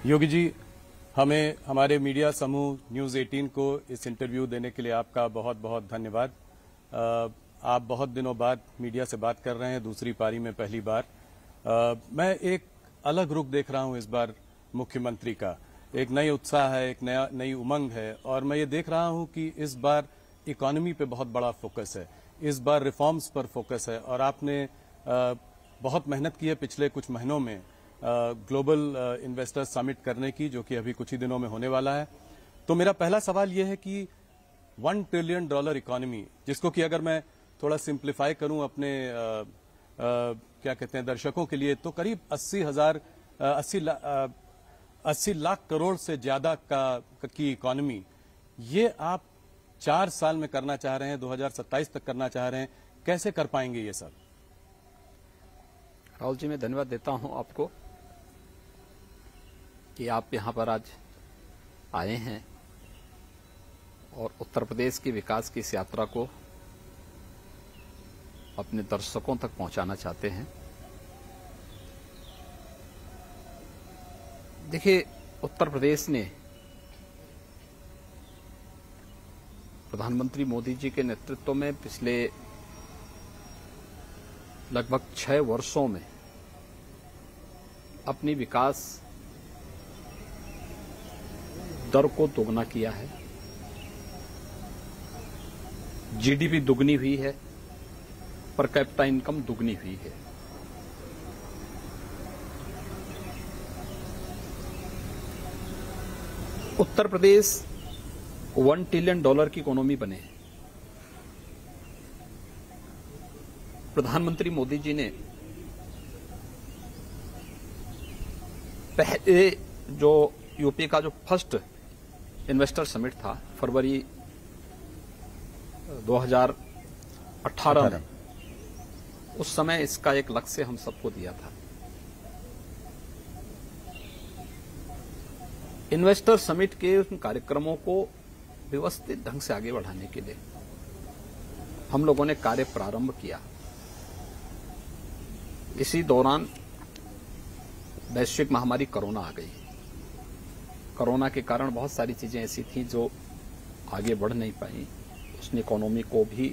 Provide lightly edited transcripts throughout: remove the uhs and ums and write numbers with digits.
योगी जी, हमें हमारे मीडिया समूह न्यूज़ 18 को इस इंटरव्यू देने के लिए आपका बहुत बहुत धन्यवाद। आप बहुत दिनों बाद मीडिया से बात कर रहे हैं, दूसरी पारी में पहली बार। मैं एक अलग रुख देख रहा हूं इस बार मुख्यमंत्री का। एक नई उत्साह है, एक नई उमंग है, और मैं ये देख रहा हूं कि इस बार इकोनॉमी पे बहुत बड़ा फोकस है, इस बार रिफॉर्म्स पर फोकस है, और आपने बहुत मेहनत की है पिछले कुछ महीनों में ग्लोबल इन्वेस्टर्स समिट करने की, जो कि अभी कुछ ही दिनों में होने वाला है। तो मेरा पहला सवाल यह है कि $1 ट्रिलियन इकोनॉमी, जिसको कि अगर मैं थोड़ा सिंप्लीफाई करूं अपने क्या कहते हैं दर्शकों के लिए, तो करीब 80 लाख करोड़ से ज्यादा की इकोनॉमी, ये आप 4 साल में करना चाह रहे हैं, 2027 तक करना चाह रहे हैं। कैसे कर पाएंगे ये सब? राहुल जी, मैं धन्यवाद देता हूं आपको कि आप यहां पर आज आए हैं और उत्तर प्रदेश के विकास की इस यात्रा को अपने दर्शकों तक पहुंचाना चाहते हैं। देखिए, उत्तर प्रदेश ने प्रधानमंत्री मोदी जी के नेतृत्व में पिछले लगभग 6 वर्षों में अपनी विकास दर को दोगुना किया है। जीडीपी दुगनी हुई है, पर कैपिटा इनकम दुगनी हुई है। उत्तर प्रदेश $1 ट्रिलियन की इकोनॉमी बने। प्रधानमंत्री मोदी जी ने पहले जो यूपी का जो फर्स्ट इन्वेस्टर समिट था फरवरी 2018 में, उस समय इसका एक लक्ष्य हम सबको दिया था। इन्वेस्टर समिट के उन कार्यक्रमों को व्यवस्थित ढंग से आगे बढ़ाने के लिए हम लोगों ने कार्य प्रारंभ किया। इसी दौरान वैश्विक महामारी कोरोना आ गई। कोरोना के कारण बहुत सारी चीजें ऐसी थी जो आगे बढ़ नहीं पाई। उसने इकोनॉमी को भी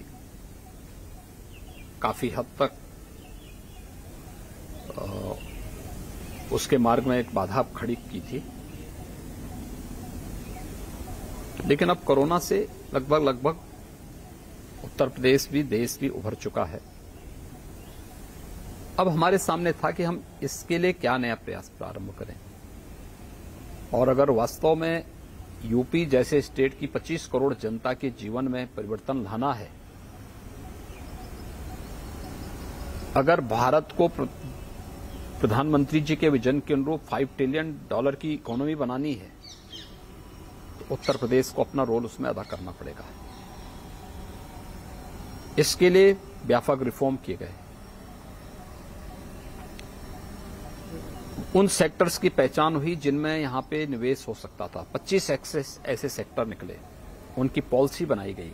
काफी हद तक उसके मार्ग में एक बाधा खड़ी की थी। लेकिन अब कोरोना से लगभग उत्तर प्रदेश भी, देश भी उभर चुका है। अब हमारे सामने था कि हम इसके लिए क्या नया प्रयास प्रारंभ करें, और अगर वास्तव में यूपी जैसे स्टेट की 25 करोड़ जनता के जीवन में परिवर्तन लाना है, अगर भारत को प्रधानमंत्री जी के विजन के अनुरूप $5 ट्रिलियन की इकोनॉमी बनानी है, तो उत्तर प्रदेश को अपना रोल उसमें अदा करना पड़ेगा। इसके लिए व्यापक रिफॉर्म किए गए। उन सेक्टर्स की पहचान हुई जिनमें यहां पे निवेश हो सकता था। 25 ऐसे सेक्टर निकले, उनकी पॉलिसी बनाई गई।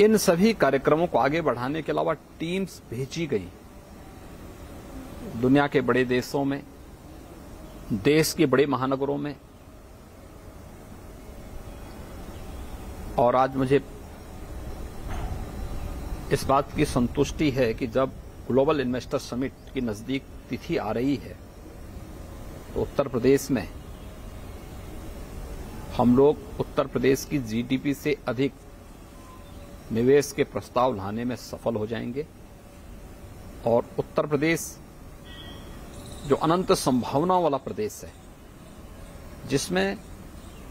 इन सभी कार्यक्रमों को आगे बढ़ाने के अलावा टीम्स भेजी गई दुनिया के बड़े देशों में, देश के बड़े महानगरों में। और आज मुझे इस बात की संतुष्टि है कि जब ग्लोबल इन्वेस्टर समिट की नजदीक तिथि आ रही है, तो उत्तर प्रदेश में हम लोग उत्तर प्रदेश की जीडीपी से अधिक निवेश के प्रस्ताव लाने में सफल हो जाएंगे। और उत्तर प्रदेश जो अनंत संभावनाओं वाला प्रदेश है, जिसमें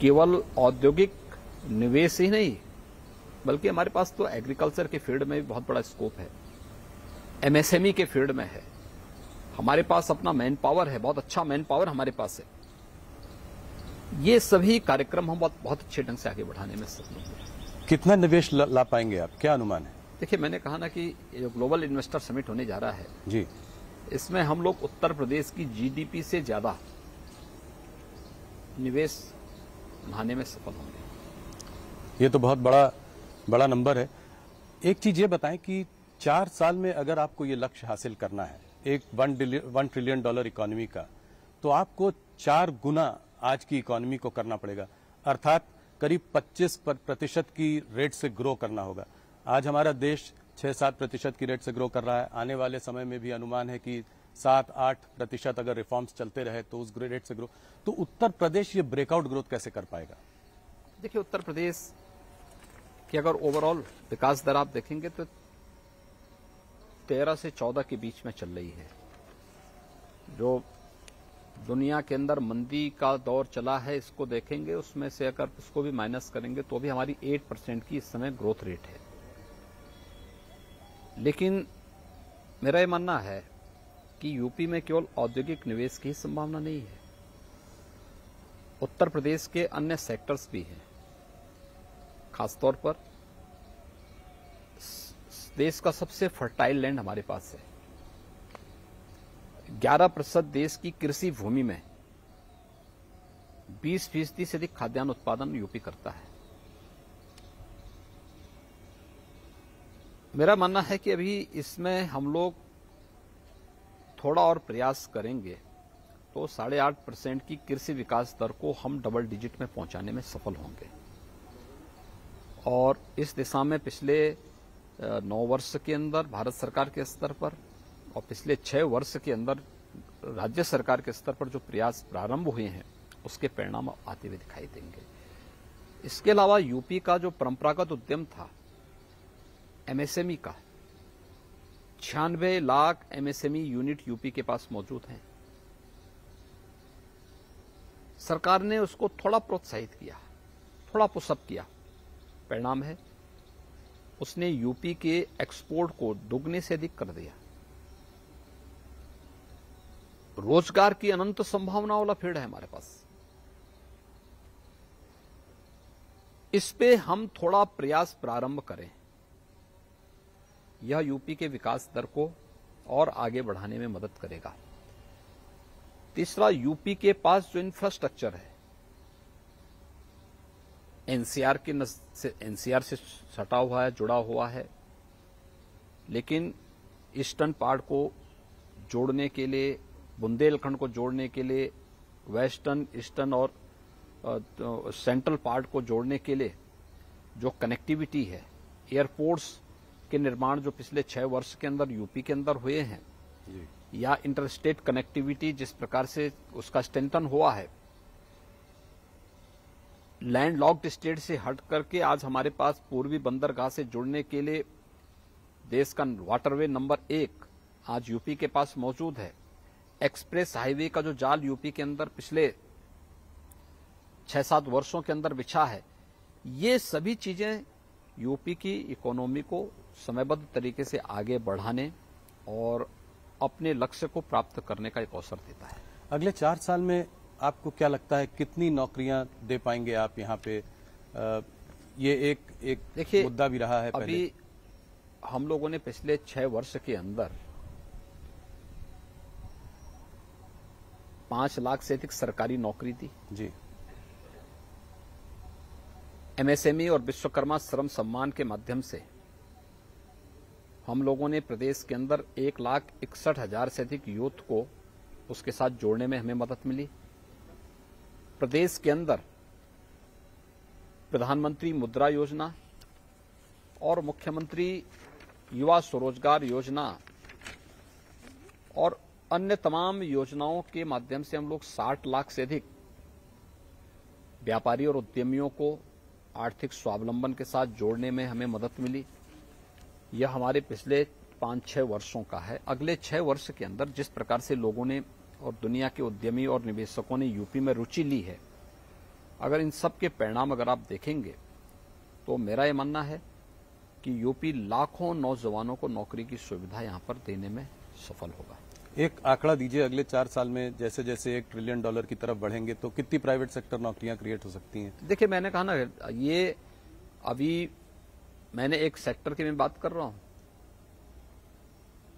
केवल औद्योगिक निवेश ही नहीं, बल्कि हमारे पास तो एग्रीकल्चर के फील्ड में भी बहुत बड़ा स्कोप है, एमएसएमई के फील्ड में है, हमारे पास अपना मैन पावर है, बहुत अच्छा मैन पावर हमारे पास है। ये सभी कार्यक्रम हम बहुत अच्छे ढंग से आगे बढ़ाने में सफल होंगे। कितना निवेश ला पाएंगे आप, क्या अनुमान है? देखिए, मैंने कहा ना कि जो ग्लोबल इन्वेस्टर समिट होने जा रहा है जी, इसमें हम लोग उत्तर प्रदेश की जीडीपी से ज्यादा निवेश लाने में सफल होंगे। ये तो बहुत बड़ा नंबर है। एक चीज ये बताएं कि 4 साल में अगर आपको ये लक्ष्य हासिल करना है, एक $1 ट्रिलियन इकोनॉमी का, तो आपको 4 गुना आज की इकोनॉमी को करना पड़ेगा, अर्थात करीब 25% की रेट से ग्रो करना होगा। आज हमारा देश 6-7% की रेट से ग्रो कर रहा है। आने वाले समय में भी अनुमान है कि 7-8% अगर रिफॉर्म्स चलते रहे तो उस रेट से ग्रो, तो उत्तर प्रदेश ये ब्रेकआउट ग्रोथ कैसे कर पाएगा? देखिए, उत्तर प्रदेश की अगर ओवरऑल विकास दर आप देखेंगे तो 13 से 14 के बीच में चल रही है। जो दुनिया के अंदर मंदी का दौर चला है, इसको देखेंगे, उसमें से अगर उसको भी माइनस करेंगे तो भी हमारी 8% की इस समय ग्रोथ रेट है। लेकिन मेरा ये मानना है कि यूपी में केवल औद्योगिक निवेश की संभावना नहीं है, उत्तर प्रदेश के अन्य सेक्टर्स भी हैं। खासतौर पर देश का सबसे फर्टाइल लैंड हमारे पास है। 11% देश की कृषि भूमि में 20% से अधिक खाद्यान्न उत्पादन यूपी करता है। मेरा मानना है कि अभी इसमें हम लोग थोड़ा और प्रयास करेंगे तो 8.5% की कृषि विकास दर को हम डबल डिजिट में पहुंचाने में सफल होंगे। और इस दिशा में पिछले 9 वर्ष के अंदर भारत सरकार के स्तर पर और पिछले 6 वर्ष के अंदर राज्य सरकार के स्तर पर जो प्रयास प्रारंभ हुए हैं, उसके परिणाम आते हुए दिखाई देंगे। इसके अलावा यूपी का जो परंपरागत उद्यम था एमएसएमई का, 96 लाख एमएसएमई यूनिट यूपी के पास मौजूद हैं। सरकार ने उसको थोड़ा प्रोत्साहित किया, थोड़ा पुशअप किया। परिणाम है उसने यूपी के एक्सपोर्ट को दुगने से अधिक कर दिया। रोजगार की अनंत संभावनाओं वाला फील्ड है हमारे पास। इस पे हम थोड़ा प्रयास प्रारंभ करें, यह यूपी के विकास दर को और आगे बढ़ाने में मदद करेगा। तीसरा, यूपी के पास जो इंफ्रास्ट्रक्चर है एनसीआर से सटा हुआ है, जुड़ा हुआ है, लेकिन ईस्टर्न पार्ट को जोड़ने के लिए, बुंदेलखंड को जोड़ने के लिए, वेस्टर्न, ईस्टर्न और सेंट्रल पार्ट को जोड़ने के लिए जो कनेक्टिविटी है, एयरपोर्ट्स के निर्माण जो पिछले 6 वर्ष के अंदर यूपी के अंदर हुए हैं, या इंटरस्टेट कनेक्टिविटी जिस प्रकार से उसका स्ट्रेंथन हुआ है, लैंडलॉक्ड स्टेट से हट करके आज हमारे पास पूर्वी बंदरगाह से जुड़ने के लिए देश का वाटरवे नंबर 1 आज यूपी के पास मौजूद है। एक्सप्रेस हाईवे का जो जाल यूपी के अंदर पिछले 6-7 वर्षों के अंदर बिछा है, ये सभी चीजें यूपी की इकोनॉमी को समयबद्ध तरीके से आगे बढ़ाने और अपने लक्ष्य को प्राप्त करने का एक अवसर देता है। अगले 4 साल में आपको क्या लगता है कितनी नौकरियां दे पाएंगे आप यहाँ पे? ये एक मुद्दा भी रहा है। अभी हम लोगों ने पिछले 6 वर्ष के अंदर 5 लाख से अधिक सरकारी नौकरी दी जी। एमएसएमई और विश्वकर्मा श्रम सम्मान के माध्यम से हम लोगों ने प्रदेश के अंदर 1,61,000 से अधिक यूथ को उसके साथ जोड़ने में हमें मदद मिली। प्रदेश के अंदर प्रधानमंत्री मुद्रा योजना और मुख्यमंत्री युवा स्वरोजगार योजना और अन्य तमाम योजनाओं के माध्यम से हम लोग 60 लाख से अधिक व्यापारी और उद्यमियों को आर्थिक स्वावलंबन के साथ जोड़ने में हमें मदद मिली। यह हमारे पिछले 5-6 वर्षों का है। अगले 6 वर्ष के अंदर जिस प्रकार से लोगों ने और दुनिया के उद्यमी और निवेशकों ने यूपी में रुचि ली है, अगर इन सब के परिणाम अगर आप देखेंगे तो मेरा ये मानना है कि यूपी लाखों नौजवानों को नौकरी की सुविधा यहां पर देने में सफल होगा। एक आंकड़ा दीजिए, अगले 4 साल में जैसे जैसे $1 ट्रिलियन की तरफ बढ़ेंगे तो कितनी प्राइवेट सेक्टर नौकरियां क्रिएट हो सकती हैं? देखिए, मैंने कहा ना, ये अभी मैंने एक सेक्टर की मैं बात कर रहा हूं,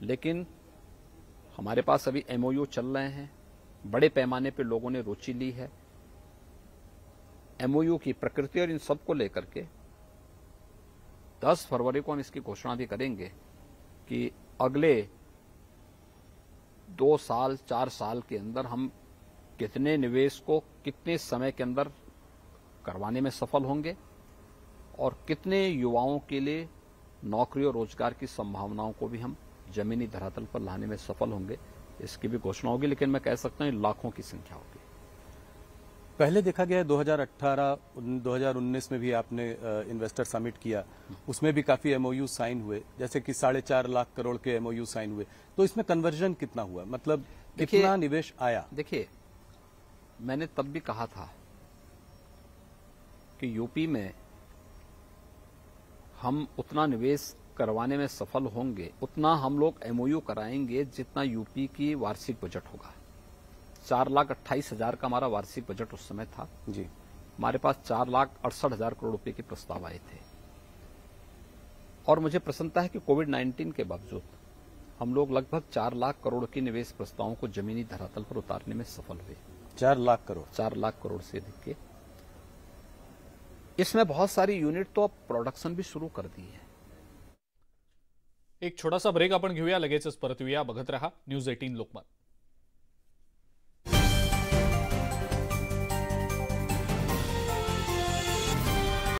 लेकिन हमारे पास अभी एमओयू चल रहे हैं, बड़े पैमाने पे लोगों ने रुचि ली है। एमओयू की प्रकृति और इन सब को लेकर के 10 फरवरी को हम इसकी घोषणा भी करेंगे कि अगले 2 साल 4 साल के अंदर हम कितने निवेश को कितने समय के अंदर करवाने में सफल होंगे और कितने युवाओं के लिए नौकरी और रोजगार की संभावनाओं को भी हम जमीनी धरातल पर लाने में सफल होंगे, इसकी भी घोषणा होगी। लेकिन मैं कह सकता हूं लाखों की संख्या होगी। पहले देखा गया 2018 2019 में भी आपने इन्वेस्टर समिट किया, उसमें भी काफी एमओयू साइन हुए, जैसे कि 4.5 लाख करोड़ के एमओयू साइन हुए। तो इसमें कन्वर्जन कितना हुआ, मतलब कितना निवेश आया? देखिए, मैंने तब भी कहा था कि यूपी में हम उतना निवेश करवाने में सफल होंगे, उतना हम लोग एमओयू कराएंगे जितना यूपी की वार्षिक बजट होगा। 4,28,000 का हमारा वार्षिक बजट उस समय था जी। हमारे पास 4,68,000 करोड़ रुपए के प्रस्ताव आए थे और मुझे प्रसन्नता है कि कोविड-19 के बावजूद हम लोग लगभग 4 लाख करोड़ के निवेश प्रस्तावों को जमीनी धरातल पर उतारने में सफल हुए। 4 लाख करोड़ 4 लाख करोड़ से अधिक के। इसमें बहुत सारी यूनिट तो अब प्रोडक्शन भी सुरू कर दी है। एक छोटासा ब्रेक आपण घेऊया, लगेचच परत येऊया। बघत रहा न्यूज 18 लोकमत।